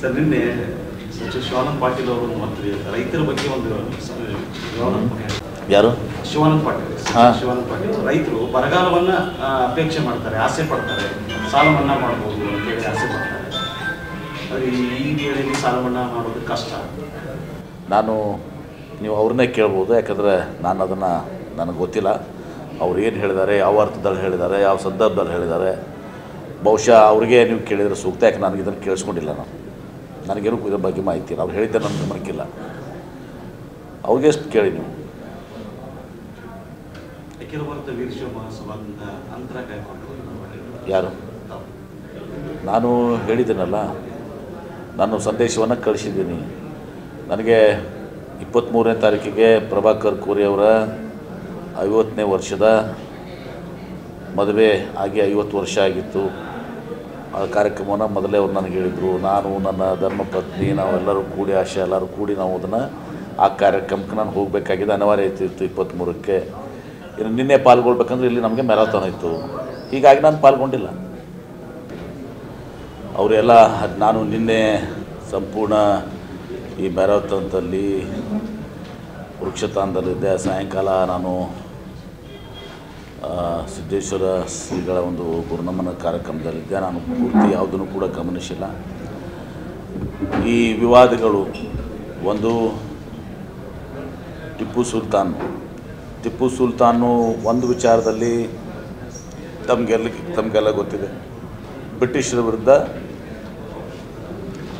Sir ನಿನ್ನೆ ಸಚಿವ ಶಿವಾನಂದ ಪಾಟೀಲ್ ಅವರು ಮಂತ್ರಿ ರೈತರ ಬಗ್ಗೆ ಒಂದು ಯಾರು ಶಿವಾನಂದ ಪಾಟೀಲ್ ರೈತರು ಬರಗಾಲವನ್ನ ಅಪೇಕ್ಷೆ ಮಾಡ್ತಾರೆ, ಆಸೆ ಪಡ್ತಾರೆ, ಸಾಲ ಮನ್ನಾ ಮಾಡ್ಬೋದು ಅಂತೇಳಿ ಆಸೆ ಪಡ್ತಾರೆ. ಆದರೆ ಈ ವೇಳೆಯಲ್ಲಿ ಸಾಲ ಮನ್ನಾ ಮಾಡೋದು ಕಷ್ಟ. ನೀವು ಅವ್ರನ್ನೇ ಕೇಳ್ಬೋದು, ಯಾಕಂದರೆ ನಾನು ಅದನ್ನು ನನಗೆ ಗೊತ್ತಿಲ್ಲ. ಅವ್ರು ಏನು ಹೇಳಿದ್ದಾರೆ, ಯಾವ ಅರ್ಥದಲ್ಲಿ ಹೇಳಿದ್ದಾರೆ, ಯಾವ ಸಂದರ್ಭದಲ್ಲಿ ಹೇಳಿದ್ದಾರೆ, ಬಹುಶಃ ಅವ್ರಿಗೆ ನೀವು ಕೇಳಿದರೆ ಸೂಕ್ತ. ಯಾಕೆ ನನಗೆ ಇದನ್ನು ಕೇಳಿಸ್ಕೊಂಡಿಲ್ಲ, ನನಗೇನು ಇದ್ರ ಬಗ್ಗೆ ಮಾಹಿತಿ ಇಲ್ಲ. ಅವ್ರು ಹೇಳಿದ್ದೆ ನನಗೆ ಗಮನಕ್ಕಿಲ್ಲ. ಅವ್ರಿಗೆ ಎಷ್ಟು ಕೇಳಿ ನೀವು. ಯಾರು? ನಾನು ಹೇಳಿದ್ದೀನಲ್ಲ, ನಾನು ಸಂದೇಶವನ್ನು ಕಳಿಸಿದ್ದೀನಿ. ನನಗೆ 23ನೇ ತಾರೀಕಿಗೆ ಪ್ರಭಾಕರ್ ಕೋರಿ ಅವರ 50ನೇ ವರ್ಷದ ಮದುವೆ ಆಗಿ 50 ವರ್ಷ ಆಗಿತ್ತು. ಆ ಕಾರ್ಯಕ್ರಮವನ್ನು ಮೊದಲೇ ಅವ್ರು ನನಗೆ ಹೇಳಿದರು. ನಾನು, ನನ್ನ ಧರ್ಮಪತ್ನಿ, ನಾವೆಲ್ಲರೂ ಕೂಡಿ, ಆಶೆ ಎಲ್ಲರೂ ಕೂಡಿ ನಾವು ಅದನ್ನು ಆ ಕಾರ್ಯಕ್ರಮಕ್ಕೆ ನಾನು ಹೋಗಬೇಕಾಗಿದೆ, ಅನಿವಾರ್ಯ ಇತ್ತು 23ಕ್ಕೆ. ಇನ್ನು ನಿನ್ನೆ ಪಾಲ್ಗೊಳ್ಬೇಕಂದ್ರೆ ಇಲ್ಲಿ ನಮಗೆ ಮ್ಯಾರಥಾನ್ ಇತ್ತು, ಹೀಗಾಗಿ ನಾನು ಪಾಲ್ಗೊಂಡಿಲ್ಲ. ಅವರೆಲ್ಲ ನಾನು ನಿನ್ನೆ ಸಂಪೂರ್ಣ ಈ ಮ್ಯಾರಥಾನ್ದಲ್ಲಿ ವೃಕ್ಷತಾನದಲ್ಲಿದ್ದೆ. ಸಾಯಂಕಾಲ ನಾನು ಸಿದ್ದೇಶ್ವರ ಶ್ರೀಗಳ ಒಂದು ಗುರುನಮನ ಕಾರ್ಯಕ್ರಮದಲ್ಲಿದ್ದೆ. ನಾನು ಪೂರ್ತಿ ಯಾವುದನ್ನು ಕೂಡ ಗಮನಿಸಿಲ್ಲ. ಈ ವಿವಾದಗಳು, ಒಂದು ಟಿಪ್ಪು ಸುಲ್ತಾನು ಒಂದು ವಿಚಾರದಲ್ಲಿ ತಮಗೆಲ್ಲ ಗೊತ್ತಿದೆ, ಬ್ರಿಟಿಷರ ವಿರುದ್ಧ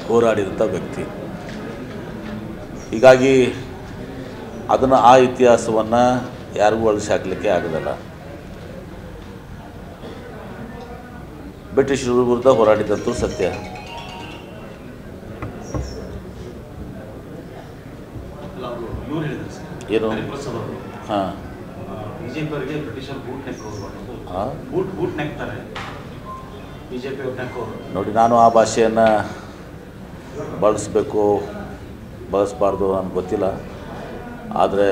ಹೋರಾಡಿದಂಥ ವ್ಯಕ್ತಿ. ಹೀಗಾಗಿ ಅದನ್ನು ಆ ಇತಿಹಾಸವನ್ನು ಯಾರಿಗೂ ಅಳಿಸಿ ಹಾಕಲಿಕ್ಕೆ ಆಗೋದಿಲ್ಲ. ಬ್ರಿಟಿಷರ ವಿರುದ್ಧ ಹೋರಾಡಿದಂಥ ಸತ್ಯ. ಏನು? ಹಾಂ, ಬಿಜೆಪಿಯವರಿಗೆ ಬ್ರಿಟಿಷರು ಬೂಟ್ ನೆಕ್ತಾರೆ, ಬಿಜೆಪಿ ನೋಡಿ, ನಾನು ಆ ಭಾಷೆಯನ್ನು ಬಳಸಬಾರ್ದು ನನಗೆ ಗೊತ್ತಿಲ್ಲ. ಆದರೆ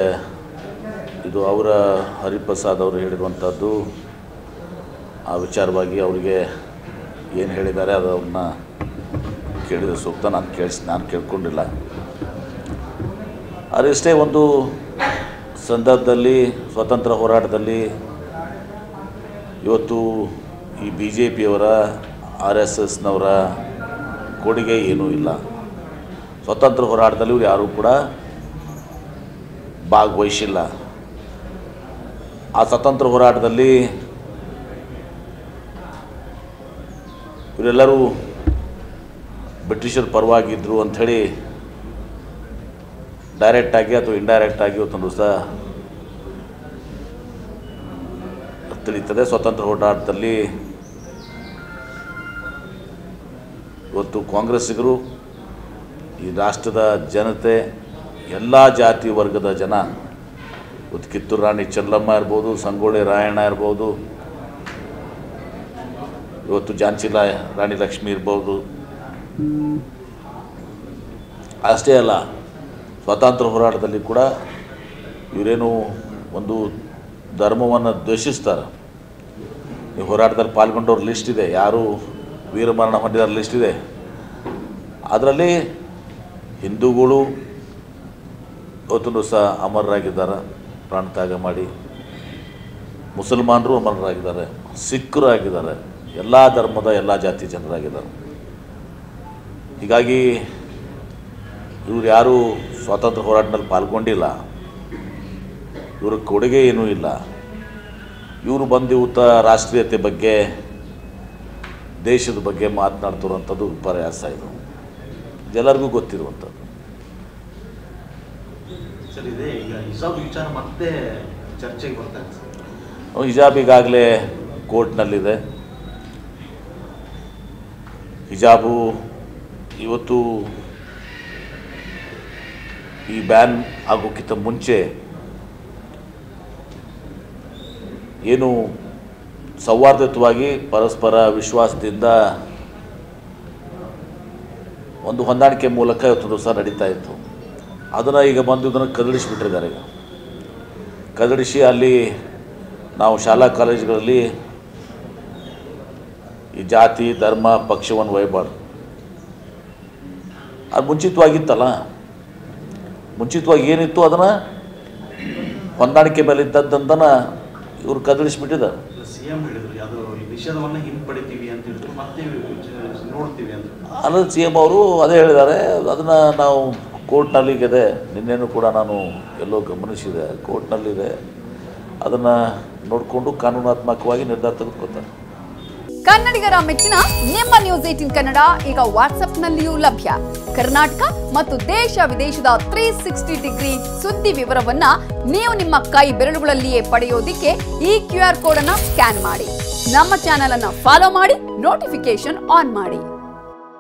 ಇದು ಅವರ ಹರಿಪ್ರಸಾದ್ ಅವರು ಹೇಳಿರುವಂಥದ್ದು. ಆ ವಿಚಾರವಾಗಿ ಅವರಿಗೆ ಏನು ಹೇಳಿದ್ದಾರೆ ಅದನ್ನು ಕೇಳಿದರೆ ಸೂಕ್ತ. ನಾನು ಕೇಳ್ಕೊಂಡಿಲ್ಲ. ಅದಷ್ಟೇ ಒಂದು ಸಂದರ್ಭದಲ್ಲಿ, ಸ್ವಾತಂತ್ರ್ಯ ಹೋರಾಟದಲ್ಲಿ ಇವತ್ತು ಈ BJPಯವರ, RSSನವರ ಕೊಡುಗೆ ಏನೂ ಇಲ್ಲ. ಸ್ವಾತಂತ್ರ್ಯ ಹೋರಾಟದಲ್ಲಿ ಇವರು ಯಾರೂ ಕೂಡ ಭಾಗವಹಿಸಿಲ್ಲ. ಆ ಸ್ವಾತಂತ್ರ್ಯ ಹೋರಾಟದಲ್ಲಿ ಇವರೆಲ್ಲರೂ ಬ್ರಿಟಿಷರ ಪರವಾಗಿದ್ದರು ಅಂಥೇಳಿ ಡೈರೆಕ್ಟಾಗಿ ಅಥವಾ ಇಂಡೈರೆಕ್ಟಾಗಿ ಇವತ್ತೊಂದು ದಿವಸ ತಿಳಿಯುತ್ತದೆ. ಸ್ವಾತಂತ್ರ್ಯ ಹೋರಾಟದಲ್ಲಿ ಇವತ್ತು ಕಾಂಗ್ರೆಸ್ಸಿಗರು, ಈ ರಾಷ್ಟ್ರದ ಜನತೆ, ಎಲ್ಲ ಜಾತಿ ವರ್ಗದ ಜನ, ಇವತ್ತು ಕಿತ್ತೂರು ರಾಣಿ ಚೆನ್ನಮ್ಮ ಇರ್ಬೋದು, ಸಂಗೊಳ್ಳಿ ರಾಯಣ್ಣ ಇರ್ಬೋದು, ಇವತ್ತು ಝಾನ್ಸಿ ರಾಣಿ ಲಕ್ಷ್ಮಿ ಇರ್ಬೋದು, ಅಷ್ಟೇ ಅಲ್ಲ, ಸ್ವಾತಂತ್ರ್ಯ ಹೋರಾಟದಲ್ಲಿ ಕೂಡ ಇವರೇನು ಒಂದು ಧರ್ಮವನ್ನು ದ್ವೇಷಿಸ್ತಾರೆ. ಈ ಹೋರಾಟದಲ್ಲಿ ಪಾಲ್ಗೊಂಡವ್ರ ಲಿಸ್ಟ್ ಇದೆ, ಯಾರು ವೀರಮರಣ ಹೊಂದಿದ ಲಿಸ್ಟ್ ಇದೆ. ಅದರಲ್ಲಿ ಹಿಂದೂಗಳು ಇವತ್ತೊಂದು ಸಹ ಅಮರರಾಗಿದ್ದಾರೆ, ಪ್ರಾಣತ್ಯಾಗ ಮಾಡಿ. ಮುಸಲ್ಮಾನರು ಅಮರರಾಗಿದ್ದಾರೆ, ಸಿಖ್ರು ಆಗಿದ್ದಾರೆ, ಎಲ್ಲ ಧರ್ಮದ ಎಲ್ಲ ಜಾತಿ ಜನರಾಗಿದ್ದಾರೆ. ಹೀಗಾಗಿ ಇವರು ಯಾರೂ ಸ್ವಾತಂತ್ರ್ಯ ಹೋರಾಟದಲ್ಲಿ ಪಾಲ್ಗೊಂಡಿಲ್ಲ, ಇವ್ರ ಕೊಡುಗೆ ಏನೂ ಇಲ್ಲ. ಇವರು ಬಂದು ಇವತ್ತು ರಾಷ್ಟ್ರೀಯತೆ ಬಗ್ಗೆ, ದೇಶದ ಬಗ್ಗೆ ಮಾತನಾಡ್ತಿರುವಂಥದ್ದು ವಿಪರ್ಯಾಸ. ಇದು ಎಲ್ಲರಿಗೂ ಗೊತ್ತಿರುವಂಥದ್ದು. ಸರ್, ಇದೆ ಈಗ ಹಿಜಾಬ್ ವಿಚಾರ ಮತ್ತೆ ಚರ್ಚೆಗೆ ಬರ್ತಾರೆ ಸರ್. ಹಿಜಾಬ್ ಈಗಾಗಲೇ ಕೋರ್ಟ್ನಲ್ಲಿದೆ. ಹಿಜಾಬು ಇವತ್ತು ಈ ಬ್ಯಾನ್ ಆಗೋಕ್ಕಿಂತ ಮುಂಚೆ ಏನು ಸೌಹಾರ್ದಯುತವಾಗಿ ಪರಸ್ಪರ ವಿಶ್ವಾಸದಿಂದ ಒಂದು ಹೊಂದಾಣಿಕೆ ಮೂಲಕ ಇವತ್ತು ದಿವಸ ನಡೀತಾ ಇತ್ತು. ಅದನ್ನು ಈಗ ಬಂದು ಇದನ್ನು ಕದಲಿಸಿಬಿಟ್ಟಿದ್ದಾರೆ. ಈಗ ಕದಲಿಸಿ ಅಲ್ಲಿ ನಾವು ಶಾಲಾ ಕಾಲೇಜುಗಳಲ್ಲಿ ಈ ಜಾತಿ ಧರ್ಮ ಪಕ್ಷವನ್ನು ಒಯ್ಯಬಾರ್ದು. ಅದು ಮುಂಚಿತವಾಗಿತ್ತಲ್ಲ, ಮುಂಚಿತವಾಗಿ ಏನಿತ್ತು ಅದನ್ನು ಹೊಂದಾಣಿಕೆ ಮೇಲೆ ಇದ್ದದ್ದನ್ನು ಇವರು ಕದಲಿಸ್ಬಿಟ್ಟಿದ್ದಾರೆ. ಸಿಎಂ ಹೇಳಿದ್ರು ಅದು ನಿಷೇಧವನ್ನು ಹಿಂಪಡಿತೀವಿ ಅಂತ ಹೇಳಿದ್ರು, ಮತ್ತೆ ನೋಡ್ತೀವಿ ಅಂತ. ಅಲ್ಲ, ಸಿ ಎಂ ಅವರು ಅದೇ ಹೇಳಿದ್ದಾರೆ. ಅದನ್ನು ನಾವು ಕೋರ್ಟ್ನಲ್ಲಿದೆ, ನಿನ್ನೆನೂ ಕೂಡ ನಾನು ಎಲ್ಲೋ ಗಮನಿಸಿದೆ, ಕೋರ್ಟ್ನಲ್ಲಿದೆ. ಅದನ್ನು ನೋಡಿಕೊಂಡು ಕಾನೂನಾತ್ಮಕವಾಗಿ ನಿರ್ಧಾರ ತೆಗೆದುಕೊತಾರೆ. ಕನ್ನಡಿಗರ ಮೆಚ್ಚಿನ ನಿಮ್ಮ ನ್ಯೂಸ್ 18 ಕನ್ನಡ ಈಗ ವಾಟ್ಸ್ಆಪ್ನಲ್ಲಿಯೂ ಲಭ್ಯ. ಕರ್ನಾಟಕ ಮತ್ತು ದೇಶ ವಿದೇಶದ 360 ಡಿಗ್ರಿ ಸುದ್ದಿ ವಿವರವನ್ನ ನೀವು ನಿಮ್ಮ ಕೈ ಬೆರಳುಗಳಲ್ಲಿಯೇ ಪಡೆಯೋದಿಕ್ಕೆ ಈ QR ಕೋಡ್ ಅನ್ನು ಸ್ಕ್ಯಾನ್ ಮಾಡಿ. ನಮ್ಮ ಚಾನೆಲ್ ಅನ್ನು ಫಾಲೋ ಮಾಡಿ, ನೋಟಿಫಿಕೇಶನ್ ಆನ್ ಮಾಡಿ.